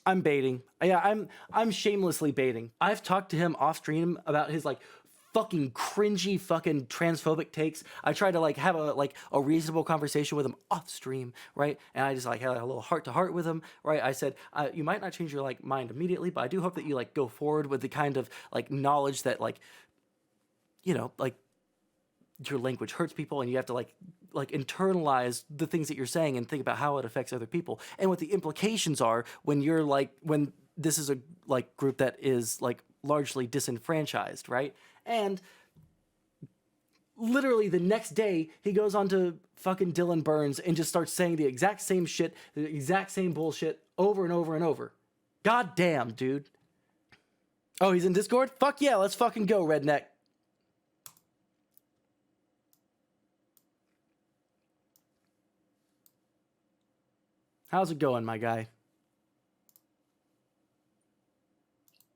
I'm baiting. Yeah, I'm shamelessly baiting. I've talked to him off stream about his like fucking cringy fucking transphobic takes. I tried to like have a reasonable conversation with him off stream, right? And I just like had a little heart to heart with him, right? I said, you might not change your like mind immediately, but I do hope that you like go forward with the kind of like knowledge that like, you know, like your language hurts people and you have to like internalize the things that you're saying and think about how it affects other people and what the implications are when you're like when this is a like group that is like largely disenfranchised, right? And literally the next day he goes on to fucking DylanBurns and just starts saying the exact same shit, the exact same bullshit over and over and over. God damn, dude. Oh, he's in Discord? Fuck yeah, let's fucking go, ReDNeQ. How's it going, my guy?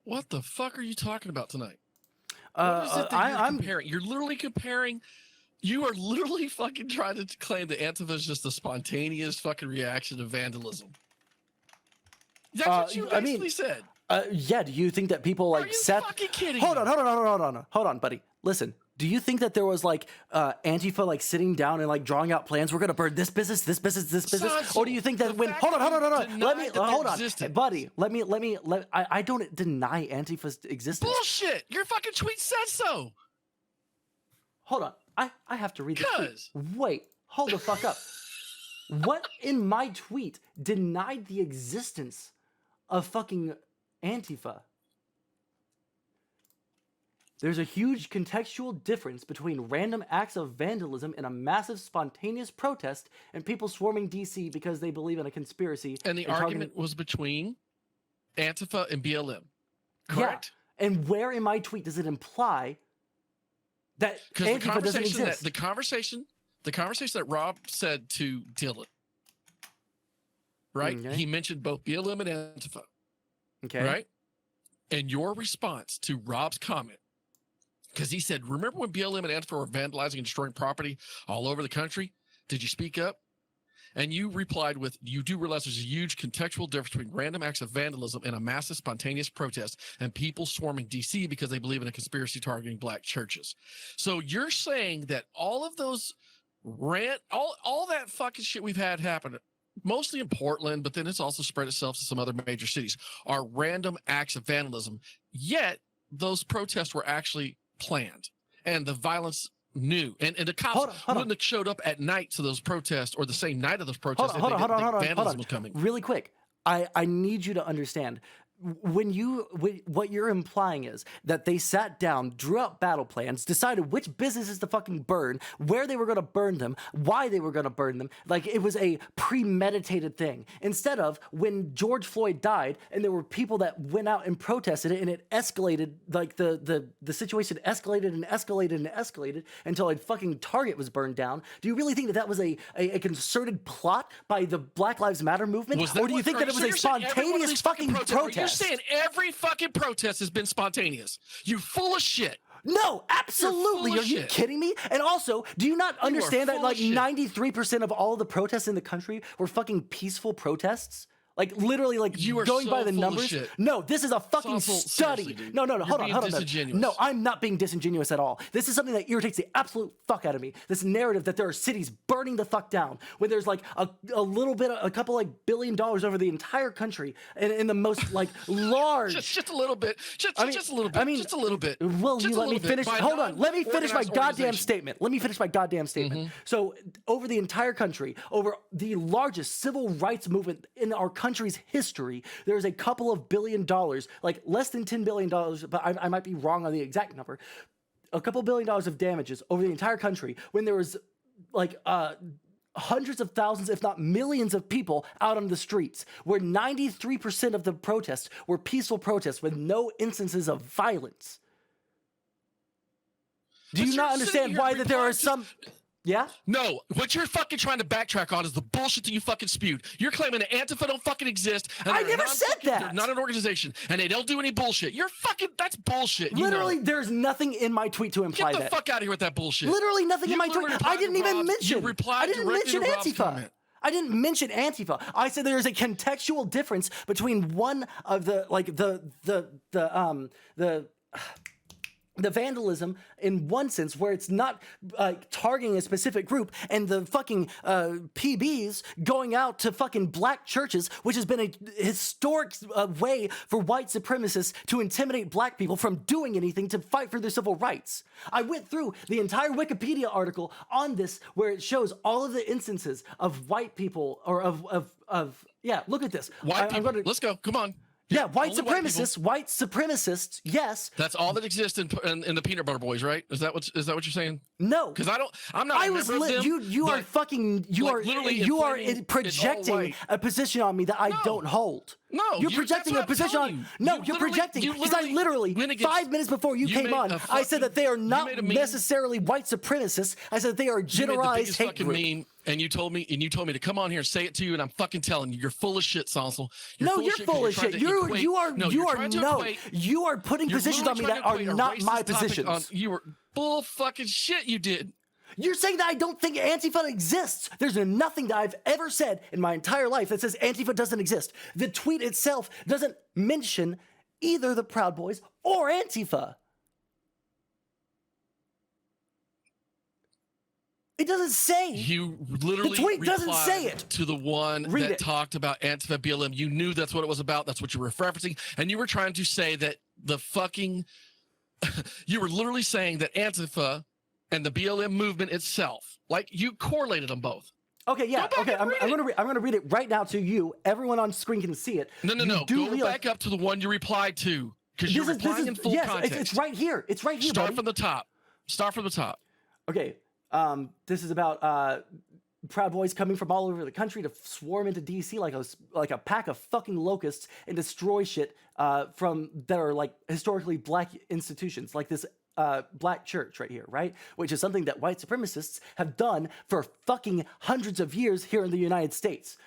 What the fuck are you talking about tonight? I'm comparing. You're literally comparing. You are literally fucking trying to claim that Antifa is just a spontaneous fucking reaction to vandalism. That's what you basically said. Yeah. Do you think that people like are you fucking kidding? Hold on, buddy. Listen. Do you think that there was like Antifa like sitting down and like drawing out plans? We're gonna burn this business, this business, this business, Sondsol, or do you think that when hold on, let me hold on, buddy. I don't deny Antifa's existence. Bullshit! Your fucking tweet said so. Hold on, I have to read the tweet. Wait, hold the fuck up. What in my tweet denied the existence of fucking Antifa? There's a huge contextual difference between random acts of vandalism and a massive spontaneous protest and people swarming DC because they believe in a conspiracy. And the argument was between Antifa and BLM, correct? Yeah. And where in my tweet does it imply that Antifa doesn't exist? The conversation that Rob said to Dylan, right? Okay. He mentioned both BLM and Antifa. Okay. Right? And your response to Rob's comment, because he said, remember when BLM and Antifa were vandalizing and destroying property all over the country? Did you speak up? And you replied with, you do realize there's a huge contextual difference between random acts of vandalism and a massive spontaneous protest and people swarming DC because they believe in a conspiracy targeting black churches. So you're saying that all of those all that fucking shit we've had happen, mostly in Portland, but then it's also spread itself to some other major cities, are random acts of vandalism. Yet those protests were actually planned and the violence knew, and the cops wouldn't have showed up at night to those protests or the same night of those protests if they didn't think vandalism was coming. Really quick, I need you to understand what you're implying is that they sat down, drew out battle plans, decided which businesses to fucking burn, where they were going to burn them, why they were going to burn them. Like it was a premeditated thing. Instead of when George Floyd died and there were people that went out and protested it and it escalated, like the situation escalated and escalated and escalated until a fucking Target was burned down. Do you really think that that was a concerted plot by the Black Lives Matter movement? Or do you think that it was a spontaneous fucking protest? You're saying every fucking protest has been spontaneous. You full of shit. No, absolutely. Are you kidding me? And also, do you not understand that like 93% of all the protests in the country were fucking peaceful protests? Like literally, like you are going so by the full numbers. Of shit. No, this is a fucking study. No, hold on. No, I'm not being disingenuous at all. This is something that irritates the absolute fuck out of me. This narrative that there are cities burning the fuck down when there's like a little bit, a couple like $1 billion over the entire country and in the most like large. just a little bit. Just a little bit. Just a little bit. Will you let me finish? Hold on. Let me finish my goddamn statement. Mm-hmm. So over the entire country, over the largest civil rights movement in our country's history, there's a couple of $1 billion, like less than $10 billion, but I might be wrong on the exact number, a couple $1 billion of damages over the entire country when there was like hundreds of thousands, if not millions of people out on the streets, where 93% of the protests were peaceful protests with no instances of violence. Do you not understand why that there are some... Yeah? No, what you're fucking trying to backtrack on is the bullshit that you fucking spewed. You're claiming that Antifa don't fucking exist. And I never said that. They're not an organization, and they don't do any bullshit. You're fucking, that's bullshit. Literally, there's nothing in my tweet to imply that. Get the fuck out of here with that bullshit. Literally nothing in my tweet. I didn't even mention. I didn't mention Antifa. I didn't mention Antifa. I said there's a contextual difference between one of the vandalism in one sense, where it's not targeting a specific group, and the fucking PBs going out to fucking black churches, which has been a historic way for white supremacists to intimidate black people from doing anything to fight for their civil rights. I went through the entire Wikipedia article on this, where it shows all of the instances of white people, or yeah, look at this. White people. Let's go. Come on. Yeah, white supremacists, yes. That's all that exists in the Peanut Butter Boys, right? Is that what you're saying? No, because I'm not. You are projecting a position on me that I don't hold. No, you're projecting a position on. No, you're projecting, because I literally 5 minutes before you came on, I said that they are not necessarily white supremacists. I said they are generalized hate group. Meme, and you told me to come on here and say it to you, and I'm fucking telling you, you're full of shit, Sondsol. You're full of shit. You are putting positions on me that are not my positions. You were bull fucking shit. You did. You're saying that I don't think Antifa exists. There's nothing that I've ever said in my entire life that says Antifa doesn't exist. The tweet itself doesn't mention either the Proud Boys or Antifa. It doesn't say. You literally the tweet doesn't say it. To the one that talked about Antifa BLM. You knew that's what it was about. That's what you were referencing. And you were trying to say that the fucking... you were literally saying that Antifa and the BLM movement itself, like, you correlated them both. Okay, yeah, okay. I'm gonna read it right now to you. Everyone on screen can see it. No. Go back up to the one you replied to, because you're replying in full context. It's right here. It's right here. Start from the top. Okay. This is about Proud Boys coming from all over the country to swarm into DC like a pack of fucking locusts and destroy shit from that are like historically black institutions, like this black church right here, right? Which is something that white supremacists have done for fucking hundreds of years here in the United States.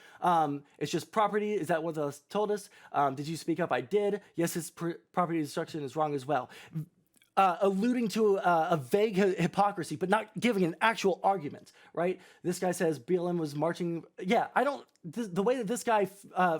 It's just property. Is that what they told us? Did you speak up? I did. Yes, his property destruction is wrong as well. Alluding to a vague hypocrisy, but not giving an actual argument, right? This guy says BLM was marching. Yeah, the way that this guy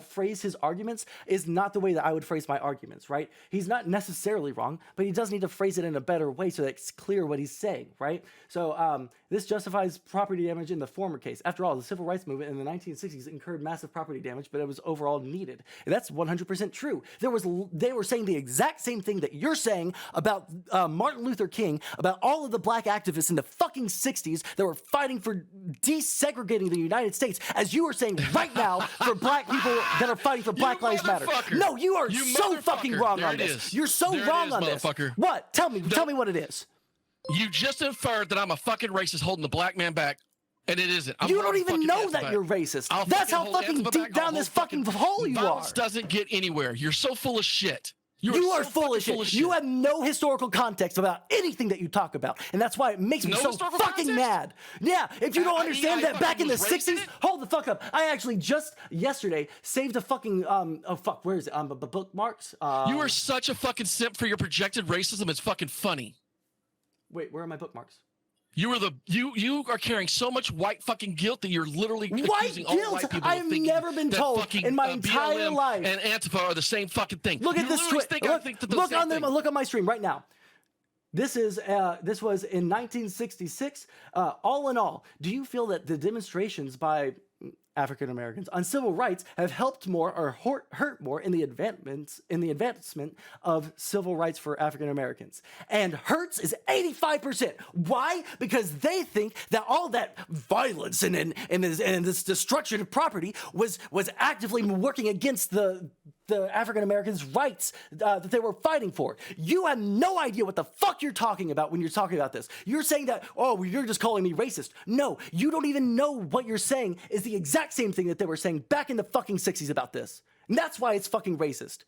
phrased his arguments is not the way that I would phrase my arguments, right? He's not necessarily wrong, but he does need to phrase it in a better way so that it's clear what he's saying, right? So this justifies property damage in the former case. After all, the civil rights movement in the 1960s incurred massive property damage, but it was overall needed. And that's 100% true. They were saying the exact same thing that you're saying about Martin Luther King, about all of the black activists in the fucking 60s that were fighting for desegregating the United States, as you are saying right now for black people that are fighting for Black Lives Matter. No, you are so fucking wrong on this. You're so wrong on this. What? Tell me what it is. You just inferred that I'm a fucking racist holding the black man back, and it isn't. You don't even know that you're racist. That's how fucking deep down this fucking hole you are. Violence doesn't get anywhere. You're so full of shit. You are full of shit. You have no historical context about anything that you talk about, and that's why it makes me so fucking mad. Yeah, if you don't understand that back in the 60s, hold the fuck up. I actually just yesterday saved a fucking where is it? Bookmarks. You are such a fucking simp for your projected racism. It's fucking funny. Wait, where are my bookmarks? You are carrying so much white fucking guilt that you're literally accusing all white people. I've never been told in my entire BLM life. And Antifa are the same fucking thing. Look at this tweet. Look on my stream right now. This was in 1966. All in all, do you feel that the demonstrations by African Americans on civil rights have helped more or hurt more in the advancement of civil rights for African Americans? And hurts is 85%. Why? Because they think that all that violence and this destruction of property was actively working against the African Americans' rights that they were fighting for. You have no idea what the fuck you're talking about when you're talking about this. You're saying that, oh, you're just calling me racist. No, you don't even know what you're saying is the exact same thing that they were saying back in the fucking 60s about this. And that's why it's fucking racist.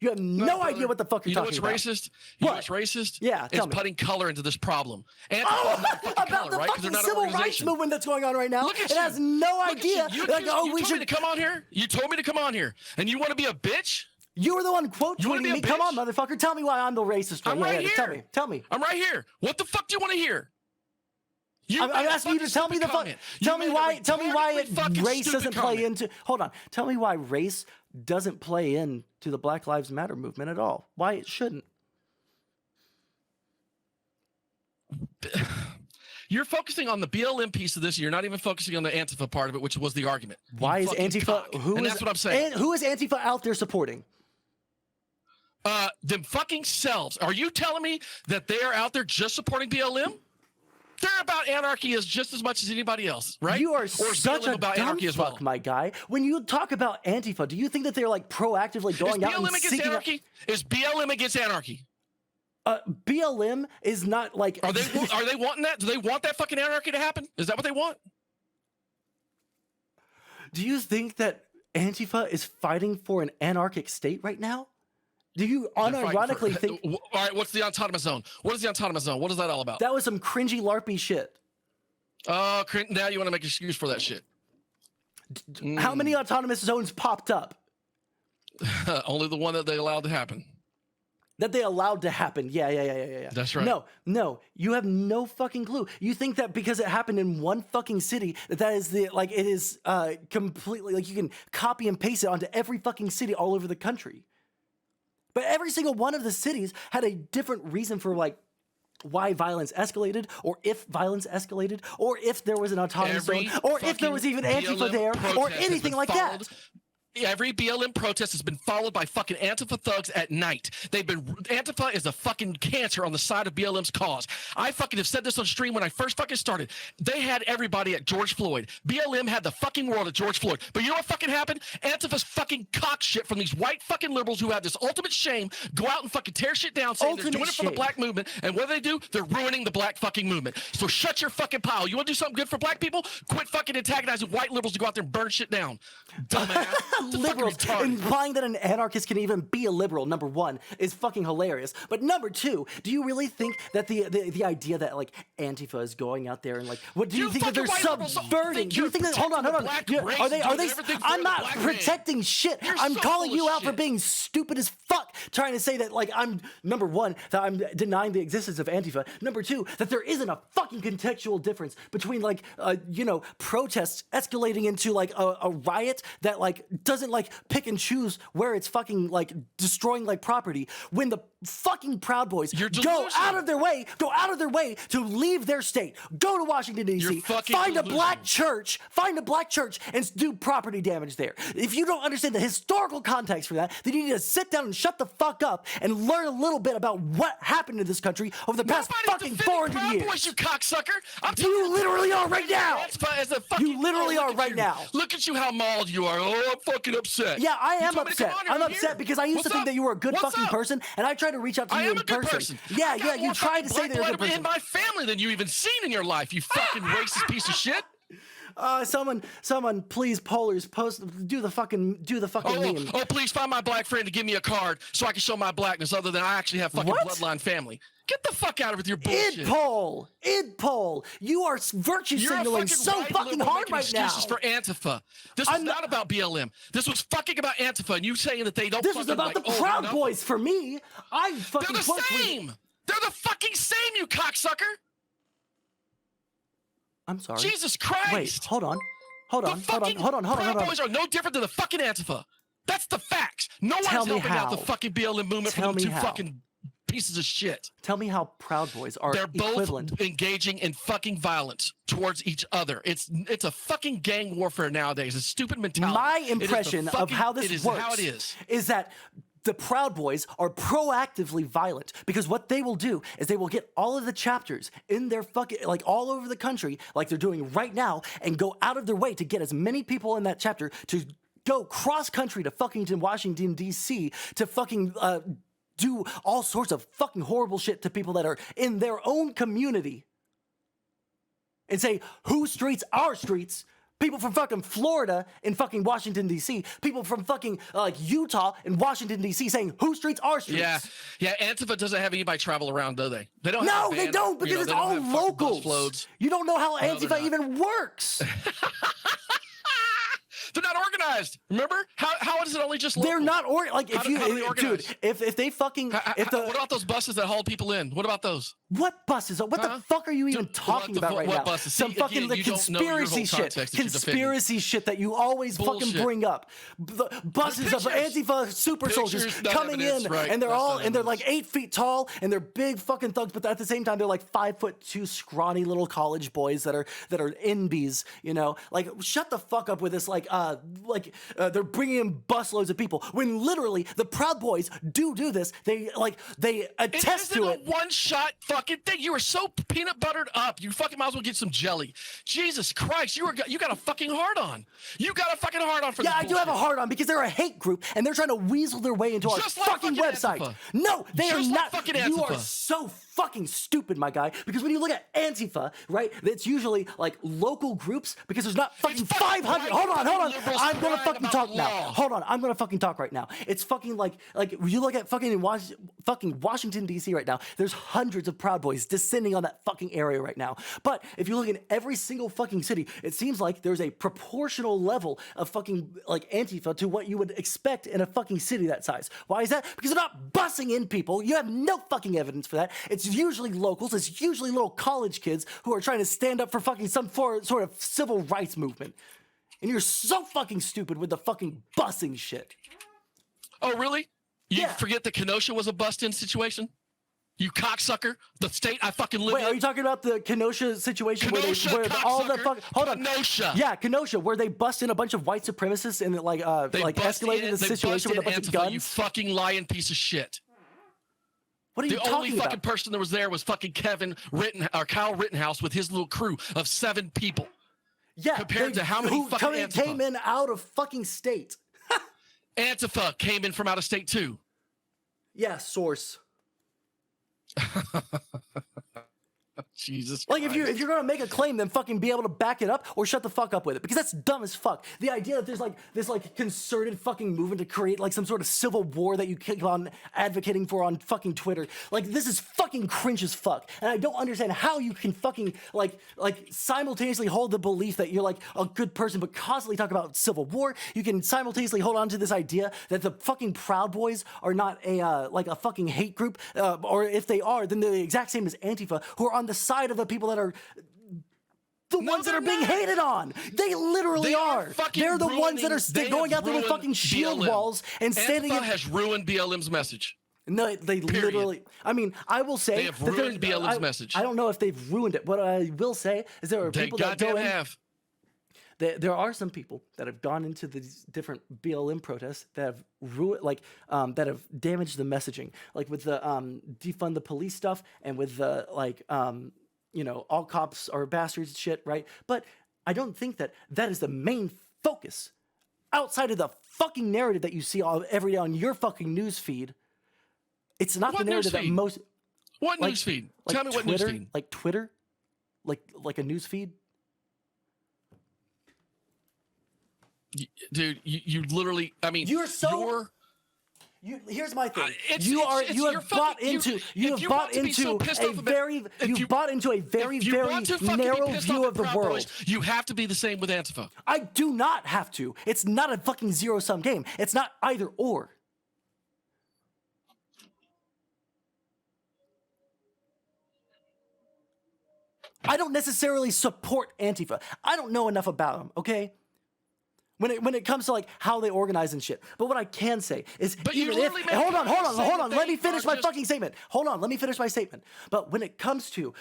You have no idea what the fuck you're talking about. Racist? You know what's racist? Yeah, it's putting color into this problem. About color, the right? fucking civil rights movement that's going on right now. It has no idea. You told me to come on here. You told me to come on here, and you want to be a bitch? You were the one quote tweeting me. Come on, motherfucker. Tell me why I'm the racist one. I'm right here. Tell me. I'm right here. What the fuck do you want to hear? I'm asking you to tell me why race doesn't play into. Hold on. Tell me why race doesn't play into the Black Lives Matter movement at all. Why it shouldn't. You're focusing on the BLM piece of this. You're not even focusing on the Antifa part of it, which was the argument. Why is Antifa? That's what I'm saying. Who is Antifa out there supporting? Them fucking selves. Are you telling me that they are out there just supporting BLM? They're about anarchy as just as much as anybody else, right? You are such a dumb fuck, my guy. When you talk about Antifa, do you think that they're like proactively going out and seeking anarchy? Is BLM against anarchy? BLM is not like. Are they wanting that? Do they want that fucking anarchy to happen? Is that what they want? Do you think that Antifa is fighting for an anarchic state right now? Do you unironically think? All right, what's the autonomous zone? What is the autonomous zone? What is that all about? That was some cringy LARPy shit. Now you want to make an excuse for that shit. How many autonomous zones popped up? Only the one that they allowed to happen. That they allowed to happen. Yeah. That's right. No, you have no fucking clue. You think that because it happened in one fucking city, that is it is completely, like, you can copy and paste it onto every fucking city all over the country. But every single one of the cities had a different reason for, like, why violence escalated, or if violence escalated, or if there was an autonomous zone, or if there was even Antifa there, or anything like that. Every BLM protest has been followed by fucking Antifa thugs at night. Antifa is a fucking cancer on the side of BLM's cause. I fucking have said this on stream when I first fucking started. They had everybody at George Floyd. BLM had the fucking world at George Floyd. But you know what fucking happened? Antifa's fucking cock shit from these white fucking liberals who have this ultimate shame go out and fucking tear shit down, saying they're doing it for the black movement. And what do? They're ruining the black fucking movement. So shut your fucking pile. You want to do something good for black people? Quit fucking antagonizing white liberals to go out there and burn shit down. Dumbass. Liberals, implying that an anarchist can even be a liberal, number one, is fucking hilarious. But number two, do you really think that the idea that, like, Antifa is going out there and, like, what do you think that they're subverting? Do you think that, hold on, are they, I'm not protecting shit. I'm calling you out for being stupid as fuck, trying to say that, like, I'm, number one, that I'm denying the existence of Antifa. Number two, that there isn't a fucking contextual difference between, like, protests escalating into, like, a riot that, like, doesn't, like, pick and choose where it's fucking, like, destroying, like, property, when the fucking Proud Boys go out of their way to leave their state, go to Washington D.C., find a black church and do property damage there. If you don't understand the historical context for that, then you need to sit down and shut the fuck up and learn a little bit about what happened in this country over the past fucking 400 years. Boys, you cocksucker. You literally are right now. You literally are right now. Look at you, how mauled you are. Oh, I'm fucking upset. Yeah, I am upset. I'm upset because I used to think that you were a good fucking person, and I tried to reach out to you in person. Yeah, you tried to say that you're a good person. In my family than you even seen in your life, you fucking racist piece of shit. Someone, please, pollers, do the fucking meme. Oh, please find my black friend to give me a card so I can show my blackness, other than I actually have fucking bloodline family. Get the fuck out of with your bullshit. Id poll. You are virtue signaling so fucking hard right now. Excuses for Antifa. This was not about BLM. This was fucking about Antifa, and you saying that they don't. This was about the Proud Boys for me. I'm fucking. They're the same. They're the fucking same, you cocksucker. I'm sorry. Jesus Christ. Wait, hold on. Proud Boys are no different than the fucking Antifa. That's the facts. No one's helping out the fucking BLM movement from two fucking pieces of shit. Tell me how Proud Boys are equivalent. They're both engaging in fucking violence towards each other. It's a fucking gang warfare nowadays. It's stupid mentality. My impression of how this works is that the Proud Boys are proactively violent, because what they will do is they will get all of the chapters in their fucking, like, all over the country, like they're doing right now, and go out of their way to get as many people in that chapter to go cross country to fucking Washington D.C. to fucking do all sorts of fucking horrible shit to people that are in their own community, and say, whose streets? Our streets. People from fucking Florida and fucking Washington, D.C. People from fucking Utah and Washington, D.C. saying, whose streets? Our streets. Yeah. Antifa doesn't have anybody travel around, do they? They don't. No, they don't, because it's all locals. You don't know how Antifa even works. They're not organized. Remember? How is it only just local? They're not organized. Like, if you, dude, if they fucking, what about those buses that haul people in? What about those? What buses? What the fuck are you even talking about right now? Buses? Some See, fucking again, you don't know your conspiracy whole shit. context that you're defending. Conspiracy shit that you always fucking bring up. Buses of Antifa super soldiers coming in, right. and they're That's all not and they're evidence. like 8 feet tall, and they're big fucking thugs, but at the same time they're like 5'2" scrawny little college boys that are NBs, you know? Like, shut the fuck up with this. They're bringing in busloads of people when literally the Proud Boys do this. They attest to it. It isn't a one-shot fucking thing. You are so peanut buttered up. You fucking might as well get some jelly. Jesus Christ, you got a fucking hard on. You got a fucking hard on for this Yeah, I do have a bullshit. hard on because they're a hate group and they're trying to weasel their way into our Just like fucking fucking website. Antifa. No, they Just are like not. fucking You are Antifa. so fucking stupid, my guy. Because when you look at Antifa, right, it's usually like local groups because there's not fucking 500. Hold on. I'm gonna fucking talk now. Hold on, I'm gonna fucking talk right now. It's fucking like you look at fucking Washington D.C. right now. There's hundreds of Proud Boys descending on that fucking area right now. But if you look in every single fucking city, it seems like there's a proportional level of fucking like Antifa to what you would expect in a fucking city that size. Why is that? Because they're not bussing in people. You have no fucking evidence for that. It's usually locals. It's usually little college kids who are trying to stand up for fucking some sort of civil rights movement. And you're so fucking stupid with the fucking bussing shit. Oh, really? You Yeah. forget that Kenosha was a bust-in situation? You cocksucker. The state I fucking live Wait, in. are you talking about the Kenosha situation Kenosha, where all the cocksucker. fuck? Hold on. Kenosha. Yeah, Kenosha, where they bust in a bunch of white supremacists and They escalated the situation with a bunch of Antifa, guns. You fucking lying piece of shit. What are you The talking only fucking about? person that was there was fucking Kyle Rittenhouse with his little crew of 7 people. Yeah, compared to how many who fucking Antifa? came in out of fucking state. Antifa came in from out of state too. Yeah, source. Jesus Like Christ. if you're gonna make a claim, then fucking be able to back it up or shut the fuck up with it, because that's dumb as fuck. The idea that there's like this like concerted fucking movement to create like some sort of civil war that you keep on advocating for on fucking Twitter, like this is fucking cringe as fuck. And I don't understand how you can fucking like simultaneously hold the belief that you're like a good person, but constantly talk about civil war. You can simultaneously hold on to this idea that the fucking Proud Boys are not a like a fucking hate group, or if they are, then they're the exact same as Antifa, who are on the side of the people that are the ones that are being hated on. They literally are. They're the ones that are going out there with fucking shield BLM. walls and standing Antifa in. has ruined BLM's message. No, they literally. I mean, I will say They have that ruined they're- BLM's message. I don't know if they've ruined it. What I will say is there are They people that go goddamn in. have. There are some people that have gone into these different BLM protests that have ruined, that have damaged the messaging, like with the defund the police stuff and with the all cops are bastards shit, right? But I don't think that is the main focus. Outside of the fucking narrative that you see every day on your fucking news feed, it's not What the narrative news that feed? most. What Like- newsfeed? Like Tell me what Twitter, newsfeed. like Twitter, like a news feed. Dude, you literally, I mean, You're so- Here's my thing. You have bought into a very narrow view of the world. You have to be the same with Antifa. I do not have to. It's not a fucking zero-sum game. It's not either or. I don't necessarily support Antifa. I don't know enough about them, okay? When it comes to like how they organize and shit. But what I can say is But you even literally if made hold on, that let me they finish are my just- fucking statement. Hold on, let me finish my statement. But when it comes to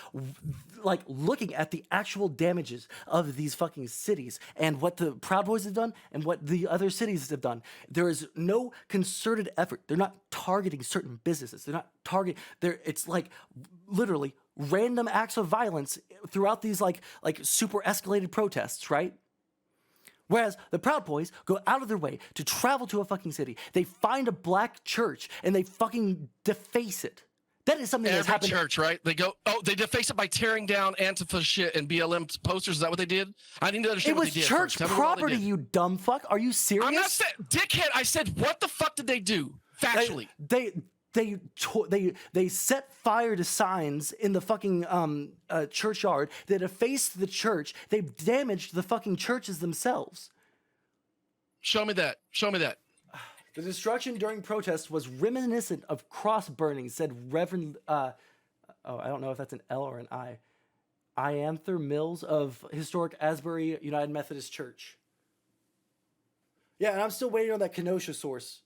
like looking at the actual damages of these fucking cities and what the Proud Boys have done and what the other cities have done, there is no concerted effort. They're not targeting certain businesses. They're not targeting. It's like literally random acts of violence throughout these like super escalated protests, right? Whereas the Proud Boys go out of their way to travel to a fucking city. They find a black church and they fucking deface it. That is something that's Every happened. church, right? They deface it by tearing down Antifa shit and BLM posters. Is that what they did? I need to understand It what was they did. church first. Tell me what all they property, did. you dumb fuck. Are you serious? I'm not saying, dickhead. I said, what the fuck did they do? Factually. They set fire to signs in the fucking churchyard. They defaced the church. They damaged the fucking churches themselves. Show me that. Show me that. The destruction during protests was reminiscent of cross burning, said Reverend Oh, I don't know if that's an L or an I. Ianther Mills of historic Asbury United Methodist Church. Yeah, and I'm still waiting on that Kenosha source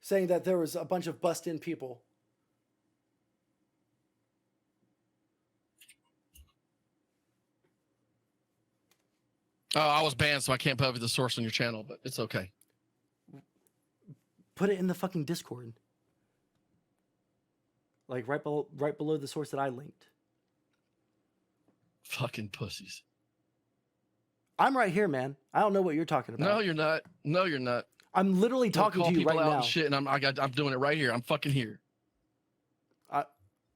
saying that there was a bunch of bust-in people. Oh, I was banned, so I can't put the source on your channel, but it's okay. Put it in the fucking Discord. Like right below the source that I linked. Fucking pussies. I'm right here, man. I don't know what you're talking about. No, you're not. No, you're not. I'm literally talking to you right now. And shit, and I'm doing it right here. I'm fucking here.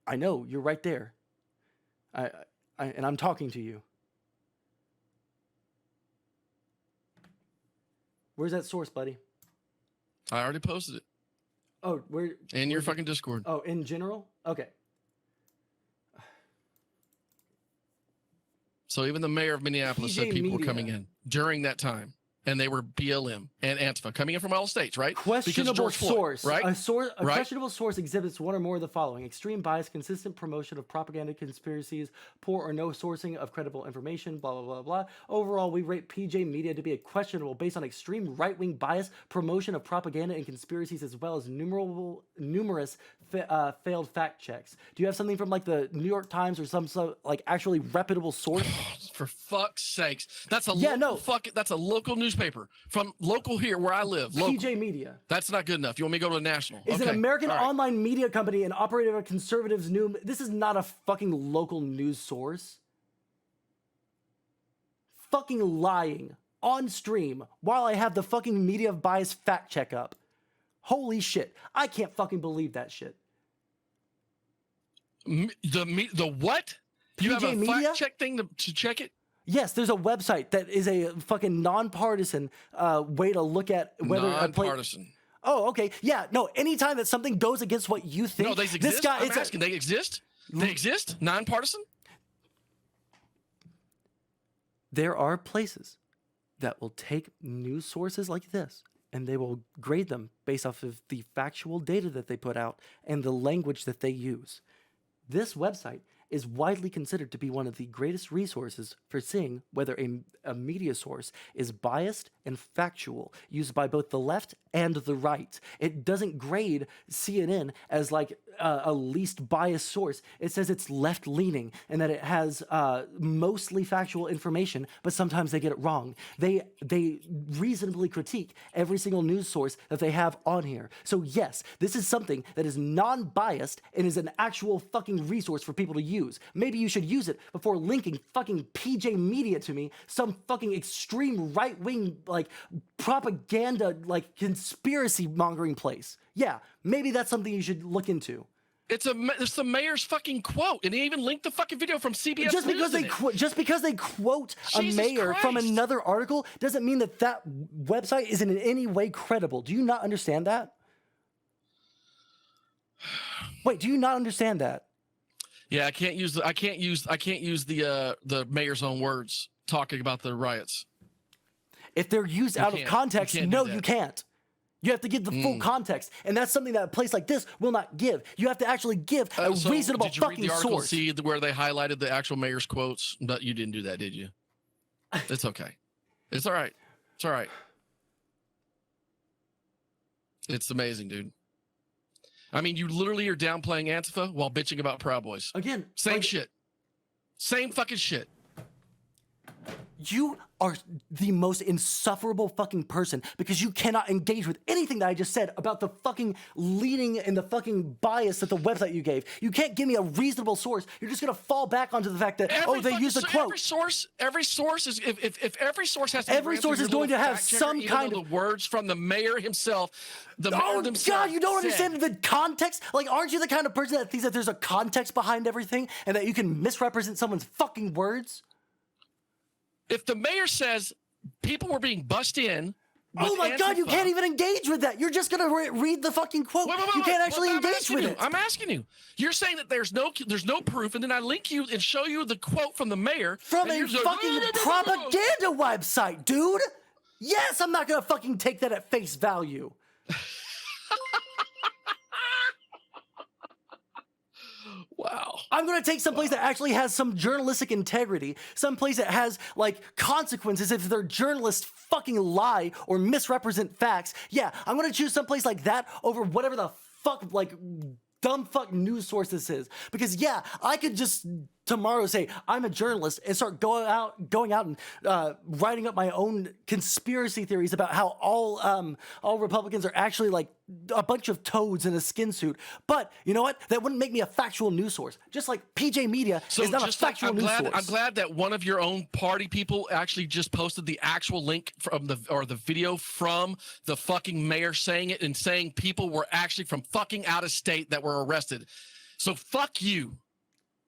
I know you're right there. And I'm talking to you. Where's that source, buddy? I already posted it. Oh, where? In your fucking Discord. Oh, in general? Okay. So even the mayor of Minneapolis said PJ people were Media. coming in during that time, and they were BLM and Antifa coming in from all states, right? Questionable George Floyd, source. right? A Right? questionable source exhibits one or more of the following: extreme bias, consistent promotion of propaganda conspiracies, poor or no sourcing of credible information, blah, blah, blah, blah. Overall, we rate PJ Media to be a questionable based on extreme right-wing bias, promotion of propaganda and conspiracies, as well as numerous failed fact checks. Do you have something from like the New York Times or some like actually reputable source? For fuck's sakes. That's a Yeah, that's a local newspaper from local here where I live. Local. PJ Media That's not good enough. You want me to go to the national? is Okay. an American All right. online media company and operator of conservatives' new. This is not a fucking local news source. Fucking lying on stream while I have the fucking media bias fact check up. Holy shit. I can't fucking believe that shit. The what? You have PJ a Media? fact check thing to check it? Yes, there's a website that is a fucking nonpartisan way to look at whether Nonpartisan. Oh, okay. Yeah, no, anytime that something goes against what you think. No, they exist. This guy, I'm asking, they exist? They exist? Nonpartisan? There are places that will take news sources like this and they will grade them based off of the factual data that they put out and the language that they use. This website is widely considered to be one of the greatest resources for seeing whether a media source is biased and factual, used by both the left and the right. It doesn't grade CNN as like a least biased source. It says it's left-leaning and that it has mostly factual information, but sometimes they get it wrong. They reasonably critique every single news source that they have on here. So yes, this is something that is non-biased and is an actual fucking resource for people to use. Maybe you should use it before linking fucking PJ Media to me, some fucking extreme right-wing like propaganda like conspiracy mongering place. Yeah, maybe that's something you should look into. It's the mayor's fucking quote, and he even linked the fucking video from CBS Just because News they quote Jesus a mayor from Christ. another article doesn't mean that that website isn't in any way credible. Do you not understand that? Wait, do you not understand that? Yeah, I can't use the mayor's own words talking about the riots. If they're used out of can't. context, You can't do no, that. you can't. You have to give the full context, and that's something that a place like this will not give. You have to actually give a So reasonable did you read fucking the article source. and see where they highlighted the actual mayor's quotes? But you didn't do that, did you? It's okay. It's all right. It's all right. It's amazing, dude. I mean, you literally are downplaying Antifa while bitching about Proud Boys. Again, Same like, shit. Same fucking shit. You are the most insufferable fucking person because you cannot engage with anything that I just said about the fucking leading and the fucking bias that the website you gave. You can't give me a reasonable source. You're just gonna fall back onto the fact that they used a quote. Every source is if every source has to Every source is going to have some kind of the words from the mayor himself. The mayor Oh himself God, you don't said- understand the context? Like, aren't you the kind of person that thinks that there's a context behind everything and that you can misrepresent someone's fucking words? If the mayor says people were being bussed in. Oh my God, you Antifa- can't even engage with that. You're just going to read the fucking quote. Wait, You can't actually I'm engage asking with you. it. I'm asking you. You're saying that there's no proof, and then I link you and show you the quote from the mayor. From and a you're just- fucking propaganda website, dude. Yes, I'm not going to fucking take that at face value. Wow. I'm going to take someplace that actually has some journalistic integrity, someplace that has like consequences if their journalists fucking lie or misrepresent facts. Yeah, I'm going to choose someplace like that over whatever the fuck like dumb fuck news source this is. Because yeah, I could just tomorrow say I'm a journalist and start going out and writing up my own conspiracy theories about how all Republicans are actually like a bunch of toads in a skin suit. But you know what? That wouldn't make me a factual news source. Just like PJ Media is not a factual news source. I'm glad that one of your own party people actually just posted the actual link from the video from the fucking mayor saying it and saying people were actually from fucking out of state that were arrested. So fuck you.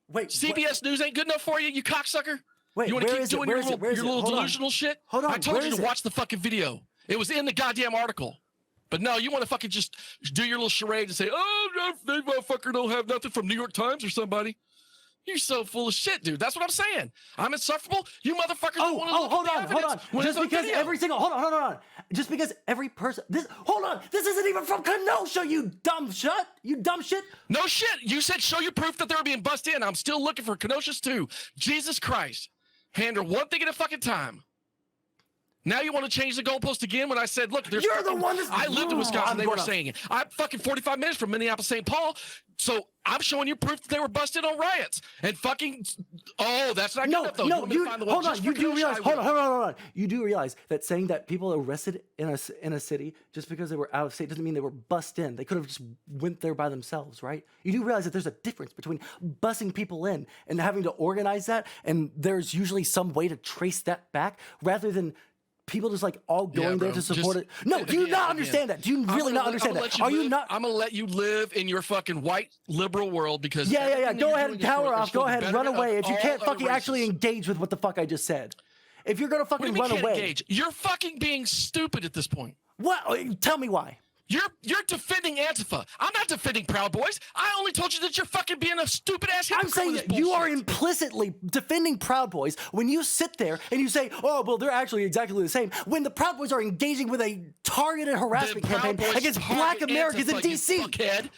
Wait, CBS News ain't good enough for you, you cocksucker? Wait, you want to keep doing your little delusional shit? Hold on. I told you to watch the fucking video. It was in the goddamn article. But no, you want to fucking just do your little charade and say, oh, no, they motherfucker don't have nothing from New York Times or somebody. You're so full of shit, dude. That's what I'm saying. I'm insufferable. You motherfuckers don't want to look at the evidence. Just because every single hold on. Just because every person this isn't even from Kenosha, you dumb shit. No shit. You said show your proof that they were being busted in. I'm still looking for Kenosha's too. Jesus Christ. Handle one thing at a fucking time. Now you want to change the goalpost again when I said, look, there's You're the one that's I lived in Wisconsin, they were saying it. I'm fucking 45 minutes from Minneapolis, St. Paul. So I'm showing you proof that they were busted on riots. And fucking that's not good enough though. No, hold on. You do realize hold on. You do realize that saying that people arrested in a city just because they were out of state doesn't mean they were bussed in. They could have just went there by themselves, right? You do realize that there's a difference between bussing people in and having to organize that, and there's usually some way to trace that back rather than people just like all going there to support it. No, do you not understand that? Do you really not understand that? Are you not? I'm gonna let you live in your fucking white liberal world because yeah. Go ahead and power off. Go ahead and run away if you can't fucking actually engage with what the fuck I just said. If you're gonna fucking run away, engage? You're fucking being stupid at this point. What? Tell me why. You're defending Antifa. I'm not defending Proud Boys. I only told you that you're fucking being a stupid ass hypocrite. I'm saying that you are implicitly defending Proud Boys when you sit there and you say, oh, well, they're actually exactly the same, when the Proud Boys are engaging with a targeted harassment campaign against black Americans in D.C.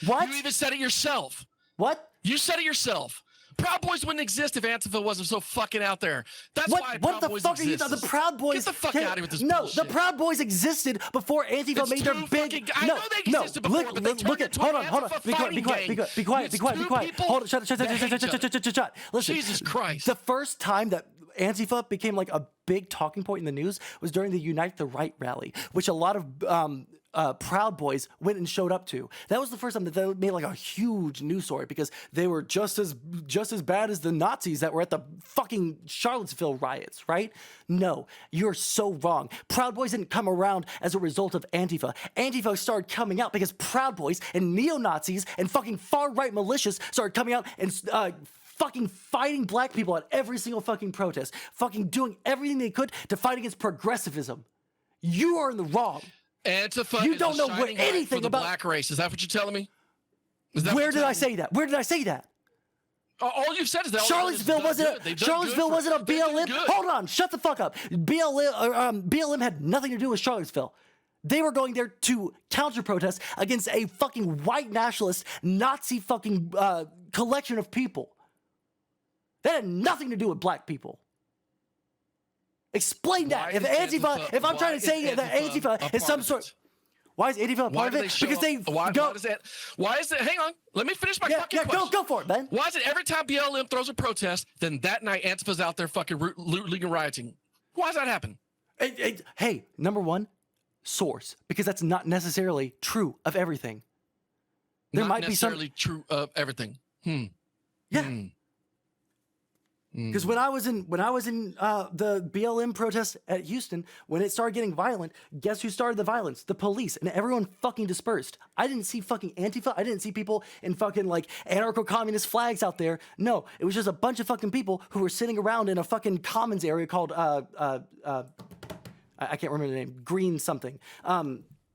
What? You even said it yourself. What? You said it yourself. Proud Boys wouldn't exist if Antifa wasn't so fucking out there. That's why Proud Boys fuck exists. are you? The Proud Boys. Get the fuck out of here with this No, bullshit. The Proud Boys existed before Antifa made their big. I know they existed before, but they turned into an Antifa fighting gang. Be quiet. Hold on. Shut. Listen. Jesus Christ. The first time that Antifa became like a big talking point in the news was during the Unite the Right rally, which a lot of Proud Boys went and showed up to. That was the first time that they made like a huge news story because they were just as bad as the Nazis that were at the fucking Charlottesville riots, right? No, you're so wrong. Proud Boys didn't come around as a result of Antifa. Antifa started coming out because Proud Boys and neo-Nazis and fucking far-right militias started coming out and fucking fighting black people at every single fucking protest, fucking doing everything they could to fight against progressivism. You are in the wrong. Antifa you don't know anything about the about black race. Is that what you're telling me? Where did I say that? Where did I say that? All you've said is that Charlottesville wasn't a BLM. Hold on, shut the fuck up. BLM had nothing to do with Charlottesville. They were going there to counter protest against a fucking white nationalist Nazi fucking collection of people. That had nothing to do with black people. Explain that. If I'm trying to say that Antifa is some sort. Why is Antifa a part of it? Because they why is it? Hang on. Let me finish my fucking question. Go for it, man. Why is it every time BLM throws a protest, then that night Antifa's out there fucking looting and rioting? Why does that happen? Hey, number one, source, because that's not necessarily true of everything. There might be some true of everything. Yeah. Because when I was in the BLM protest at Houston, when it started getting violent, guess who started the violence? The police, and everyone fucking dispersed. I didn't see fucking Antifa. I didn't see people in fucking like anarcho-communist flags out there. No, it was just a bunch of fucking people who were sitting around in a fucking commons area called I can't remember the name, Green something.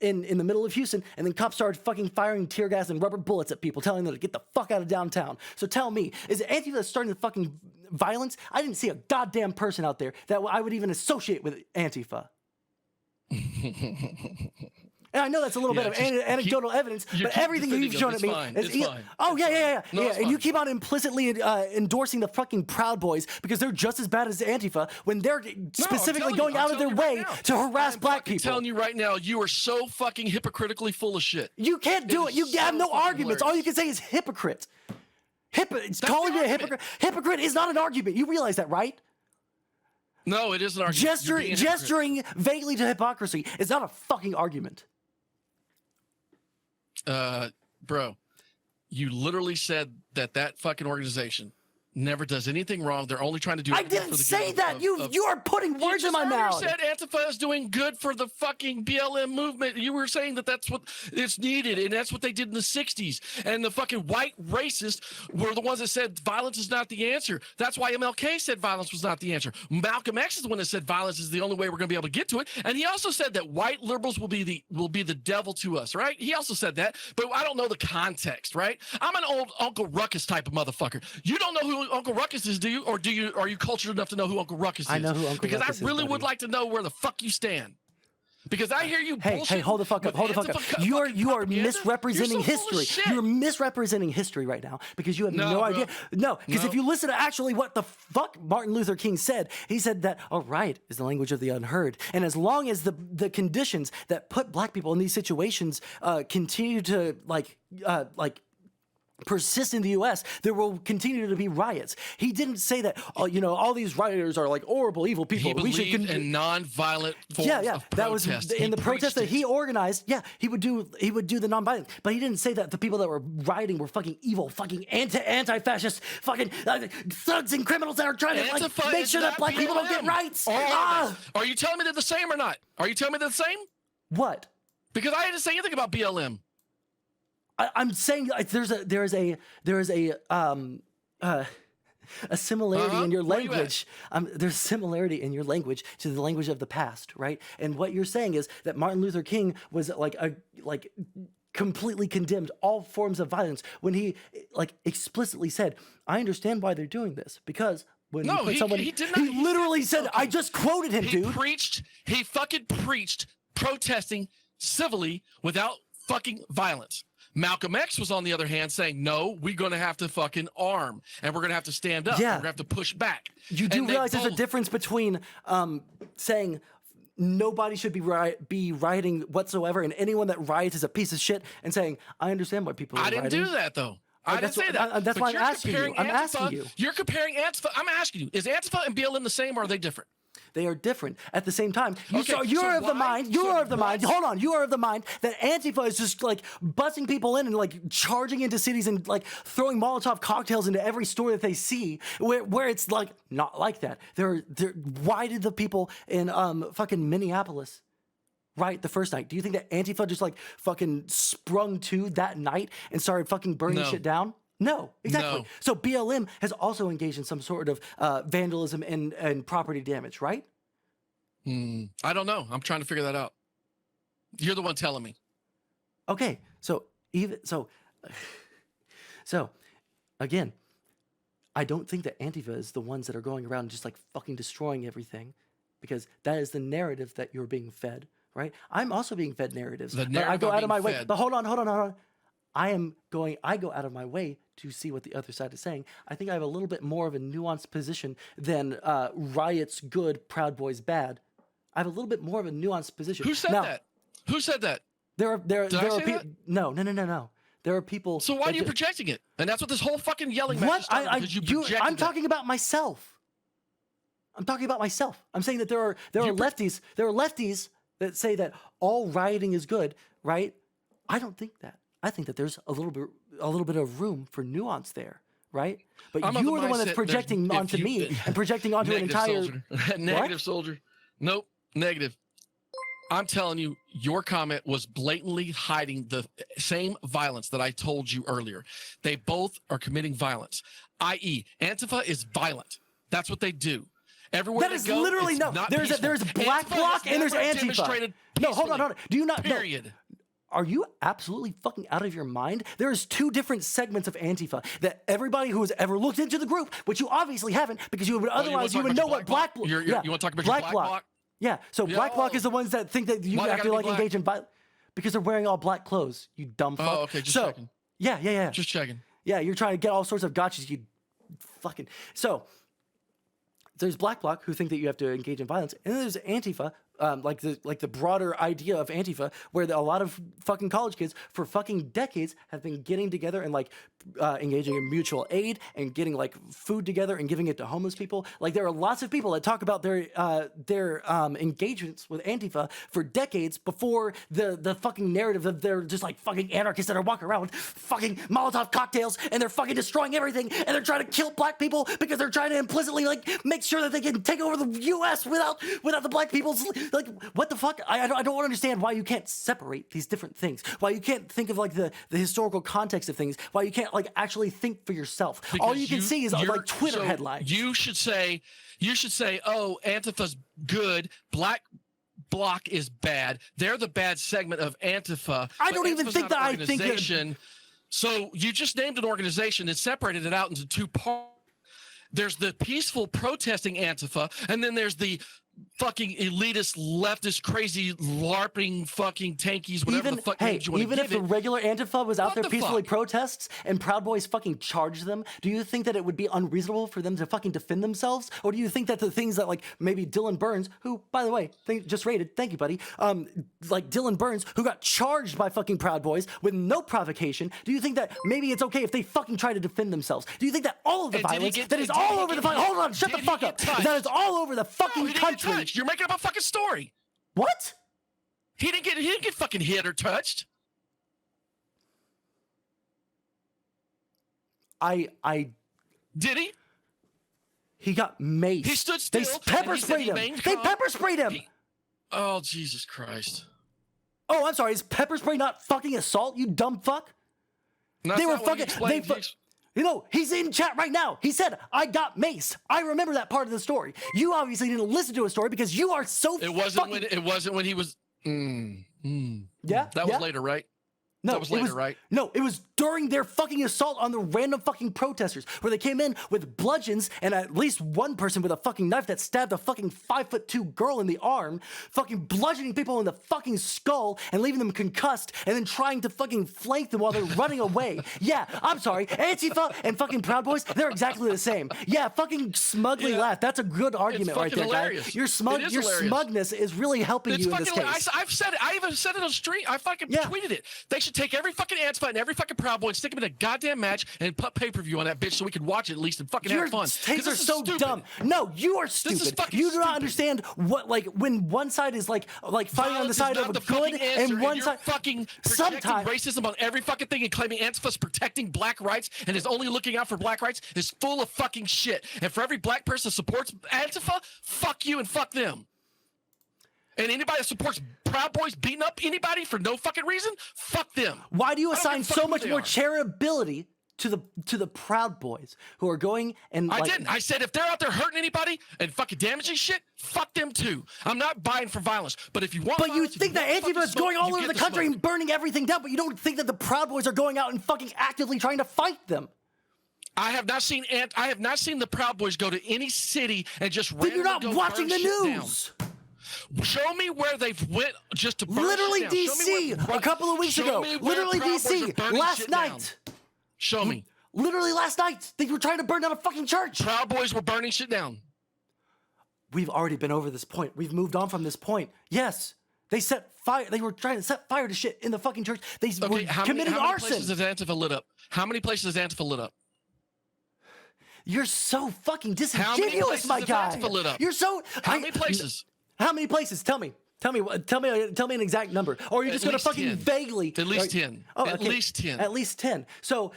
In the middle of Houston, and then cops started fucking firing tear gas and rubber bullets at people, telling them to get the fuck out of downtown. So tell me, is it Antifa that's starting the fucking violence? I didn't see a goddamn person out there that I would even associate with Antifa. And I know that's a little bit of anecdotal evidence, but everything you've shown at me is fine. Oh yeah. No, it's And fine. you keep on implicitly endorsing the fucking Proud Boys because they're just as bad as Antifa when they're specifically going out of their way to harass black people. I'm telling you right now, you are so fucking hypocritically full of shit. You can't do it. You have no arguments. hilarious. All you can say is hypocrite. Calling me a hypocrite. Hypocrite is not an argument. You realize that, right? No, it is an argument. You're being a hypocrite. Gesturing vaguely to hypocrisy is not a fucking argument. Bro, you literally said that fucking organization never does anything wrong. They're only trying to do. I didn't say that. You are putting words in my mouth. You said Antifa is doing good for the fucking BLM movement. You were saying that's what it's needed, and that's what they did in the '60s. And the fucking white racists were the ones that said violence is not the answer. That's why MLK said violence was not the answer. Malcolm X is the one that said violence is the only way we're going to be able to get to it. And he also said that white liberals will be the devil to us, right? He also said that, but I don't know the context, right? I'm an old Uncle Ruckus type of motherfucker. You don't know who Uncle Ruckus is, do you? Or are you cultured enough to know who Uncle Ruckus is? I know who Uncle because Ruckus is. Because I really buddy. would like to know where the fuck you stand. Because I hear you bullshit. Hey, hold the fuck up. Hold the fuck up. You are misrepresenting history. You're misrepresenting history right now because you have no idea. No, because if you listen to actually what the fuck Martin Luther King said, he said that a right is the language of the unheard. And as long as the conditions that put black people in these situations continue to persist in the U.S., there will continue to be riots. He didn't say that, all these rioters are like horrible, evil people. He believed in non-violent forms of protest. That was in the protest that he organized. Yeah, he would do the non-violent, but he didn't say that the people that were rioting were fucking evil, fucking anti-fascist, fucking thugs and criminals that are trying to make sure that black people don't get rights. Are you telling me they're the same or not? Are you telling me they're the same? What? Because I didn't say anything about BLM. I'm saying there is a similarity in your language. There's similarity in your language to the language of the past, right? And what you're saying is that Martin Luther King was completely condemned all forms of violence when he explicitly said, "I understand why they're doing this because." When he did not. He literally said, "I just quoted him, dude." He fucking preached protesting civilly without fucking violence. Malcolm X was, on the other hand, saying, no, we're going to have to fucking arm, and we're going to have to stand up, and we're going to have to push back. You do realize there's a difference between saying nobody should be rioting whatsoever, and anyone that riots is a piece of shit, and saying, I understand why people are rioting. I didn't do that, though. I didn't say that. That's why I'm asking you. I'm asking you. You're comparing Antifa. I'm asking you, is Antifa and BLM the same, or are they different? They are different. At the same time, you are of the mind. Hold on. You are of the mind that Antifa is just busting people in and charging into cities and throwing Molotov cocktails into every store that they see. Where it's not like that. Why did the people in fucking Minneapolis riot the first night? Do you think that Antifa just fucking sprung to that night and started fucking burning shit down? No, exactly. No. So BLM has also engaged in some sort of vandalism and property damage, right? I don't know. I'm trying to figure that out. You're the one telling me. Okay, so again, I don't think that Antifa is the ones that are going around just fucking destroying everything, because that is the narrative that you're being fed, right? I'm also being fed narratives. I go out of my way. But hold on. I go out of my way to see what the other side is saying. I think I have a little bit more of a nuanced position than riots good, Proud Boys bad. I have a little bit more of a nuanced position. Who said that? Who said that? There are people. No. There are people. So why are you projecting it? And that's what this whole fucking yelling match is. I'm talking about myself. I'm saying that there are lefties. There are lefties that say that all rioting is good, right? I don't think that. I think that there's a little bit of room for nuance there, right? But you are the one that's projecting onto me and projecting onto an entire negative soldier. Nope, negative. I'm telling you, your comment was blatantly hiding the same violence that I told you earlier. They both are committing violence, i.e., Antifa is violent. That's what they do. Everywhere that is go, literally no. There's Black Bloc and there's Antifa. No, hold on. Do you not? Period. No. Are you absolutely fucking out of your mind? There's two different segments of Antifa that everybody who has ever looked into the group, which you obviously haven't, because you would otherwise you would know what Black Bloc. You want to talk about Black Bloc? Yeah. So Black Bloc is the ones that think that you have to engage in violence. Because they're wearing all black clothes, you dumb fuck. Oh, okay, just checking. Yeah. Just checking. Yeah, you're trying to get all sorts of gotchas, you fucking... So, there's Black Bloc who think that you have to engage in violence, and then there's Antifa, like the broader idea of Antifa, where a lot of fucking college kids for fucking decades have been getting together and like engaging in mutual aid and getting like food together and giving it to homeless people. Like there are lots of people that talk about their engagements with Antifa for decades before the fucking narrative of they're just like fucking anarchists that are walking around with fucking Molotov cocktails and they're fucking destroying everything and they're trying to kill black people because they're trying to implicitly like make sure that they can take over the U.S. without the black people's like what the fuck? I don't understand why you can't separate these different things. Why you can't think of like the historical context of things. Why you can't like actually think for yourself. Because all you can see is like Twitter headlines. You should say, oh, Antifa's good, Black Bloc is bad. They're the bad segment of Antifa. I don't even think that I think that. So you just named an organization and separated it out into two parts. There's the peaceful protesting Antifa, and then there's the fucking elitist, leftist, crazy, LARPing fucking tankies, whatever the fuck names you want to give it. Even if the regular Antifa was out there peacefully fuck? protests and Proud Boys fucking charged them, do you think that it would be unreasonable for them to fucking defend themselves? Or do you think that the things that like maybe DylanBurns, who, by the way, just rated, thank you, buddy, like DylanBurns, who got charged by fucking Proud Boys with no provocation, do you think that maybe it's okay if they fucking try to defend themselves? Do you think that all of the violence that is all over the fucking... Hold on, shut the fuck up. That is all over the fucking country. You're making up a fucking story. What? He didn't get fucking hit or touched. I Did he? He got maced. He stood still. They pepper sprayed him. They pepper sprayed him. Oh, Jesus Christ. Oh, I'm sorry. Is pepper spray not fucking assault, you dumb fuck? They were fucking... You know, he's in chat right now. He said, I got maced. I remember that part of the story. You obviously didn't listen to a story because you are so It wasn't when he was... Yeah? That was later, right? No, that was later, right? No, it was during their fucking assault on the random fucking protesters where they came in with bludgeons and at least one person with a fucking knife that stabbed a fucking 5'2" girl in the arm, fucking bludgeoning people in the fucking skull and leaving them concussed and then trying to fucking flank them while they're running away. Yeah, I'm sorry. Antifa and fucking Proud Boys, they're exactly the same. Yeah, fucking smugly laugh. That's a good argument right there, hilarious. guy. Your smugness is really helping you in this case. I've said it. I even said it on stream. I fucking tweeted it. They should take every fucking Antifa and every fucking Proud Boy and stick them in a goddamn match and put pay-per-view on that bitch so we can watch it at least and fucking have fun. Your takes are so dumb. No, you are stupid. You do not understand what, like, when one side is like fighting on the side of a good and one side fucking sometimes racism on every fucking thing and claiming Antifa's protecting black rights and is only looking out for black rights is full of fucking shit. And for every black person that supports Antifa, fuck you and fuck them. And anybody that supports Proud Boys beating up anybody for no fucking reason, fuck them. Why do you assign so much more charitability to the Proud Boys who are going and I didn't. I said if they're out there hurting anybody and fucking damaging shit, fuck them too. I'm not buying for violence. But if you want you think that Antifa is going all over the country and burning everything down, but you don't think that the Proud Boys are going out and fucking actively trying to fight them. I have not seen the Proud Boys go to any city and just then you're not watching the news. Down. Show me where they've went just to burn literally DC a couple of weeks ago. Literally DC last night. Show me. Literally last night they were trying to burn down a fucking church. Proud Boys were burning shit down. We've already been over this point. We've moved on from this point. Yes. They set fire. They were trying to set fire to shit in the fucking church. They were committing arson. How many places has Antifa lit up? How many places has Antifa lit up? You're so fucking disingenuous, my guy. Antifa lit up? You're so. How many places? How many places? Tell me an exact number. Or you're just going to fucking 10. vaguely. At least 10. Oh, at least 10. At least 10. So,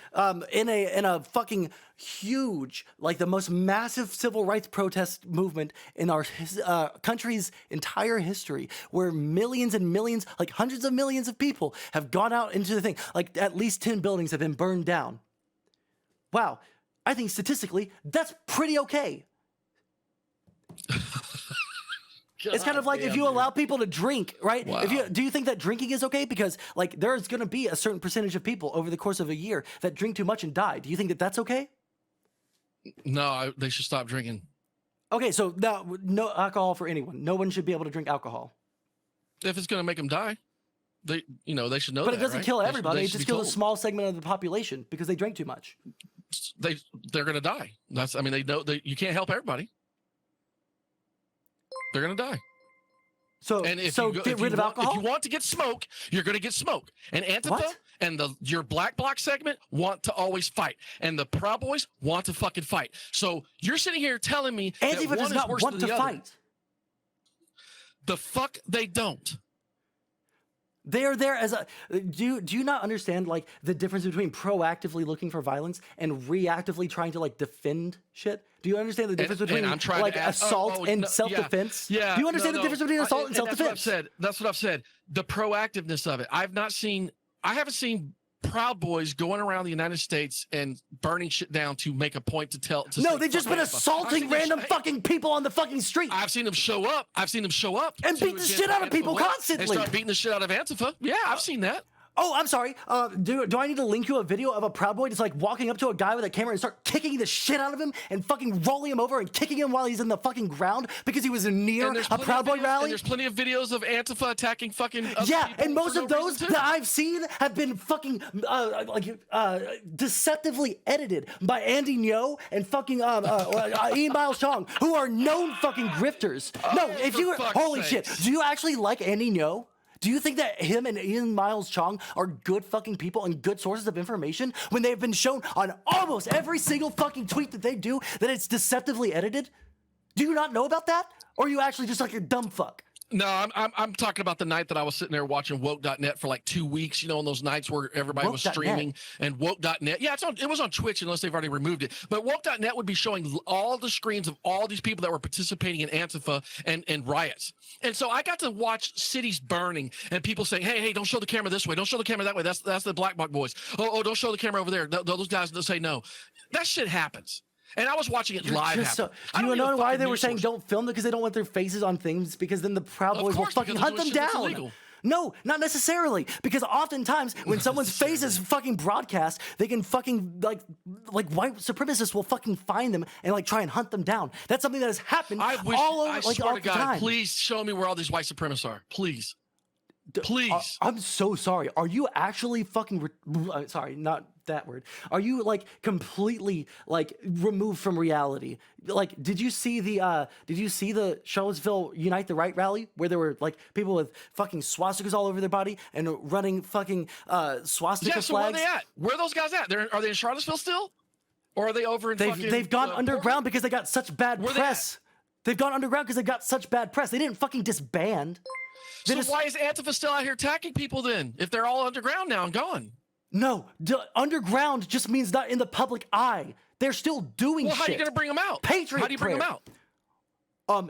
in a fucking huge, like the most massive civil rights protest movement in our country's entire history, where millions and millions, like hundreds of millions of people have gone out into the thing, like at least 10 buildings have been burned down. Wow. I think statistically, that's pretty okay. It's kind of like if you allow people to drink, right? Wow. Do you think that drinking is okay? Because like there's going to be a certain percentage of people over the course of a year that drink too much and die. Do you think that that's okay? No, they should stop drinking. Okay, so no alcohol for anyone. No one should be able to drink alcohol. If it's going to make them die. They should know But that, it doesn't right? kill They everybody. It should just be kills a told. small segment of the population because they drink too much. They're going to die. They know that you can't help everybody. They're going to die. So, get rid of alcohol? If you want to get smoke, you're going to get smoke. And Antifa and your black bloc segment want to always fight. And the Proud Boys want to fucking fight. So you're sitting here telling me Antifa that does one not is worse want than to the other. fight. The fuck they don't. They are there as a. Do you not understand like the difference between proactively looking for violence and reactively trying to like defend shit? Do you understand the difference between like assault and self-defense? Yeah. Do you understand the difference between assault and self-defense? That's what I've said. The proactiveness of it. I haven't seen Proud Boys going around the United States and burning shit down to make a point to tell. No, they've just been assaulting random fucking people on the fucking street. I've seen them show up. And beat the shit out of people constantly. And start beating the shit out of Antifa. Yeah, I've seen that. Oh, I'm sorry. Do I need to link you a video of a Proud Boy just like walking up to a guy with a camera and start kicking the shit out of him and fucking rolling him over and kicking him while he's in the fucking ground because he was near a Proud Boy rally? And there's plenty of videos of Antifa attacking fucking and most of those that I've seen have been fucking deceptively edited by Andy Ngo and fucking Ian Miles Chong, who are known fucking grifters. No, if you holy shit, do you actually like Andy Ngo? Do you think that him and Ian Miles Chong are good fucking people and good sources of information when they've been shown on almost every single fucking tweet that they do that it's deceptively edited? Do you not know about that? Or are you actually just like a dumb fuck? No, I'm talking about the night that I was sitting there watching woke.net for like 2 weeks, on those nights where everybody was streaming and woke.net. Yeah, it was on Twitch unless they've already removed it. But woke.net would be showing all the screens of all these people that were participating in Antifa and riots. And so I got to watch cities burning and people saying, hey, don't show the camera this way. Don't show the camera that way. That's the Black Bloc boys. Oh, don't show the camera over there. Those guys that say no. That shit happens. And I was watching it live happen. Do you know why they were saying don't film it? Because they don't want their faces on things because then the Proud Boys will fucking hunt them down. No, not necessarily. Because oftentimes when someone's face is fucking broadcast, they can fucking like white supremacists will fucking find them and like try and hunt them down. That's something that has happened all over like all the time. Please show me where all these white supremacists are. Please. Please. I'm so sorry. Are you actually fucking sorry, not that word. Are you like completely like removed from reality? Like, did you see the Charlottesville Unite the Right rally where there were like people with fucking swastikas all over their body and running fucking swastika flags? Where are they at? Where are those guys at? Are they in Charlottesville still? Or are they over in They've gone underground because they got such bad press. They've gone underground because they got such bad press. They didn't fucking disband. So why is Antifa still out here attacking people then? If they're all underground now and gone? No, underground just means not in the public eye. They're still doing shit. Well, how are you going to bring them out? Patriot How do you bring them out?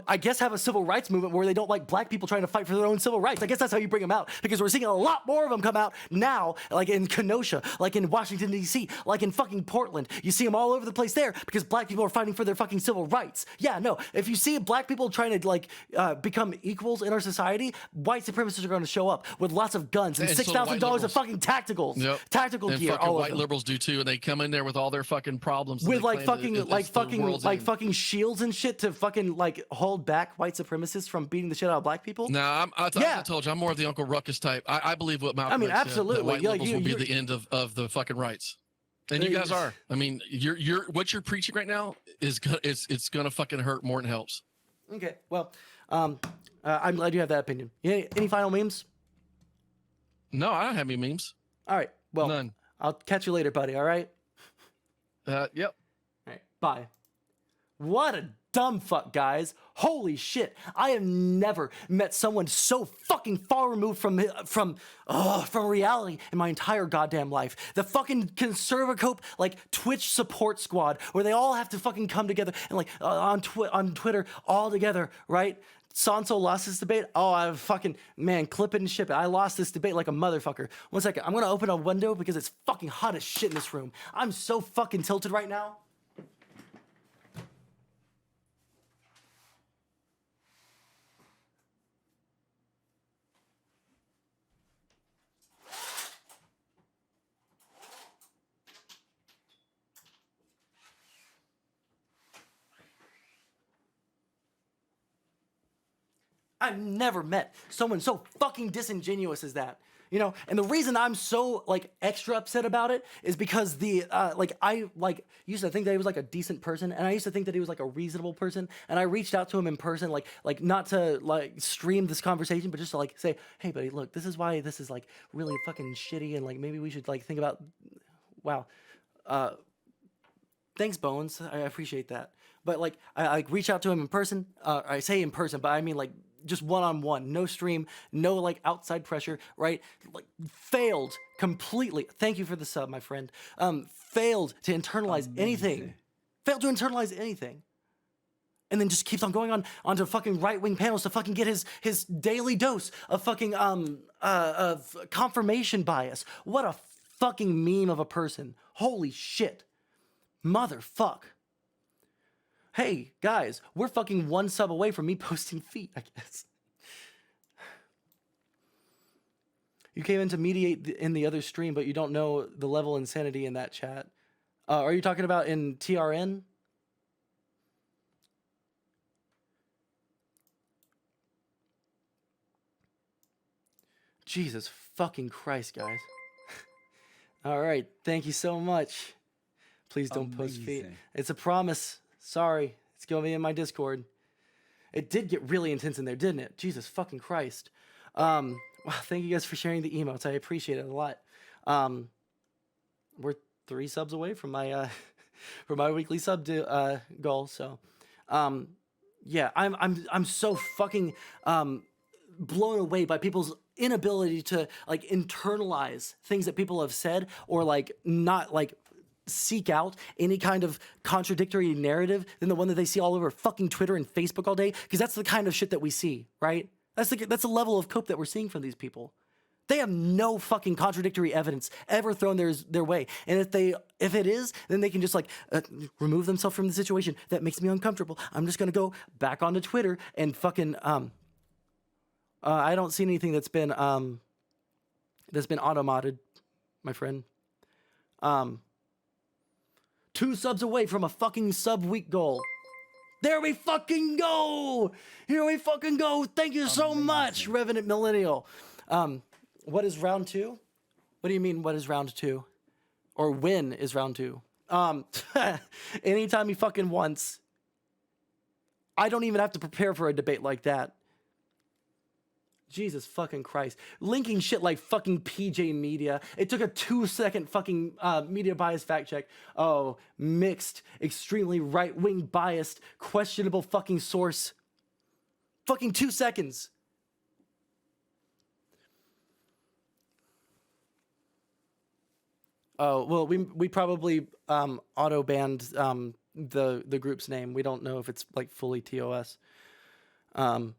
I guess have a civil rights movement where they don't like black people trying to fight for their own civil rights. I guess that's how you bring them out because we're seeing a lot more of them come out now, like in Kenosha, like in Washington, D.C., like in fucking Portland. You see them all over the place there because black people are fighting for their fucking civil rights. Yeah, no, if you see black people trying to like become equals in our society, white supremacists are going to show up with lots of guns and $6,000 of fucking tactical gear. And white liberals do too, and they come in there with all their fucking problems with like fucking shields and shit to fucking like hold back white supremacists from beating the shit out of black people? No, I told you, I'm more of the Uncle Ruckus type. I believe what Malcolm X absolutely. said, that white liberals will be the end of the fucking rights. And you guys are. I mean, what you're preaching right now is it's gonna fucking hurt more than it helps. Okay, well, I'm glad you have that opinion. Any final memes? No, I don't have any memes. All right, well, none. I'll catch you later, buddy. All right. Yep. All right, bye. What a dumb fuck, guys. Holy shit. I have never met someone so fucking far removed from reality in my entire goddamn life. The fucking conservacope, like, Twitch support squad, where they all have to fucking come together and, like, on Twitter, all together, right? Sondsol lost this debate. Oh, I fucking, man, clip it and ship it. I lost this debate like a motherfucker. 1 second. I'm gonna open a window because it's fucking hot as shit in this room. I'm so fucking tilted right now. I've never met someone so fucking disingenuous as that. You know, and the reason I'm so like extra upset about it is because I used to think that he was like a decent person, and I used to think that he was like a reasonable person, and I reached out to him in person, like not to like stream this conversation, but just to like say, hey buddy, look, this is why this is like really fucking shitty, and like maybe we should like think about, wow, thanks Bones, I appreciate that, but like I like reach out to him in person, I say in person, but I mean like just one-on-one, no stream, no like outside pressure, right? Like failed completely. Thank you for the sub, my friend. Failed to internalize anything. Failed to internalize anything. And then just keeps on going on onto fucking right-wing panels to fucking get his daily dose of fucking of confirmation bias. What a fucking meme of a person. Holy shit. Motherfuck. Hey, guys, we're fucking one sub away from me posting feet, I guess. You came in to mediate in the other stream, but you don't know the level of insanity in that chat. Are you talking about in TRN? Jesus fucking Christ, guys. All right, thank you so much. Please don't post feet. It's a promise. Sorry, it's going to be in my Discord. It did get really intense in there, didn't it? Jesus fucking Christ. Well, thank you guys for sharing the emotes. I appreciate it a lot. We're 3 subs away from my from my weekly sub goal. So, yeah, I'm so fucking blown away by people's inability to like internalize things that people have said, or like not like seek out any kind of contradictory narrative than the one that they see all over fucking Twitter and Facebook all day, because that's the kind of shit that we see, right? That's the level of cope that we're seeing from these people. They have no fucking contradictory evidence ever thrown their way, and if it is, then they can just like remove themselves from the situation. That makes me uncomfortable. I'm just gonna go back onto Twitter and fucking I don't see anything that's been auto-modded, my friend. 2 subs away from a fucking sub week goal. There we fucking go. Here we fucking go. Thank you so much, Revenant Millennial. What is round 2? What do you mean, what is round 2? Or when is round 2? Anytime he fucking wants. I don't even have to prepare for a debate like that. Jesus fucking Christ. Linking shit like fucking PJ Media. It took a 2-second fucking media bias fact check. Oh, mixed, extremely right-wing biased, questionable fucking source. Fucking 2 seconds. Oh, well, we probably auto-banned the group's name. We don't know if it's like fully TOS. Round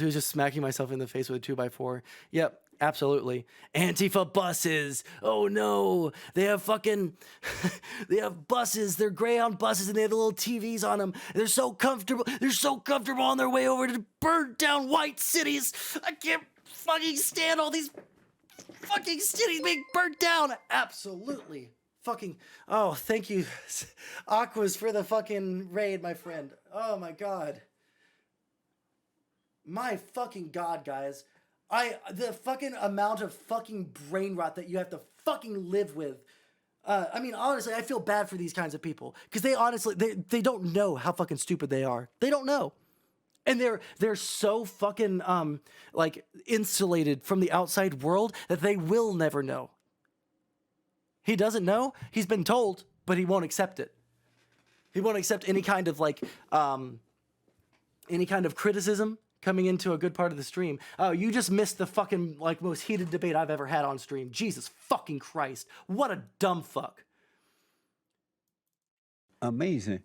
2 is just smacking myself in the face with a 2x4. Yep, absolutely. Antifa buses. Oh no, they have fucking, they have buses. They're Greyhound buses, and they have the little TVs on them. They're so comfortable. They're so comfortable on their way over to burn down white cities. I can't fucking stand all these fucking cities being burnt down. Absolutely. Fucking, oh, thank you, Aquas, for the fucking raid, my friend. Oh my God. My fucking God, guys. The fucking amount of fucking brain rot that you have to fucking live with. I mean, honestly, I feel bad for these kinds of people, because they honestly, they don't know how fucking stupid they are. They don't know. And they're so fucking, like, insulated from the outside world that they will never know. He doesn't know. He's been told, but he won't accept it. He won't accept any kind of, like, any kind of criticism coming into a good part of the stream. Oh, you just missed the fucking, like, most heated debate I've ever had on stream. Jesus fucking Christ. What a dumb fuck. Amazing.